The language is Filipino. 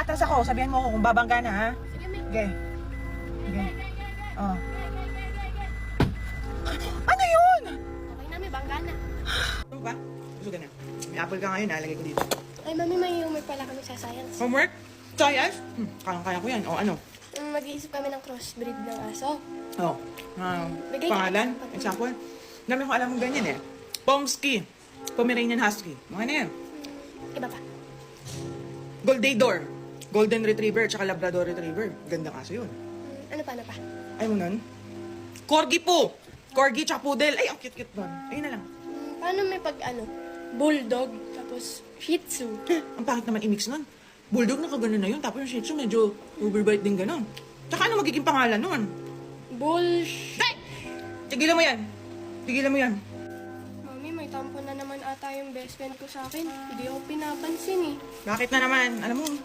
atras ako, sabihan mo ako kung babangga na, ha? Sige, may. Okay. Okay. Oh. Ano yun? Okay na, may bangga na. Ano ba? Gusto ka na. May apple ka ngayon, nalagay ko dito. Ay, mami, may humor pala kami sa science. Homework? Science? Kaya ko yan. O, ano? Mag-iisip kami ng crossbreed ng aso. Oh. Bigay ka. Pangalan? Example? Dami ko alam mong ganyan eh. Pomsky. Pomeranian Husky. Mga na yan. Iba pa. Goldador. Golden Retriever tsaka Labrador Retriever. Gandang aso yun. Ano pa, ano pa? Ay mo nun? Corgi po. Corgi tsaka poodle. Ay, ang cute-cute nun. Ayun na lang. Paano may bulldog, tapos shih tzu? Ang pangit naman i-mix nun. Bulldog na kagano na yun. Tapos yung Shih Tzu medyo overbite din gano'n. Tsaka ano magiging pangalan nun? Bullshit! Tigilan mo yan. Tigilan mo yan. Mami, may tampo na naman ata yung best friend ko sa akin. Hindi ako pinapansin eh. Bakit na naman? Alam mo,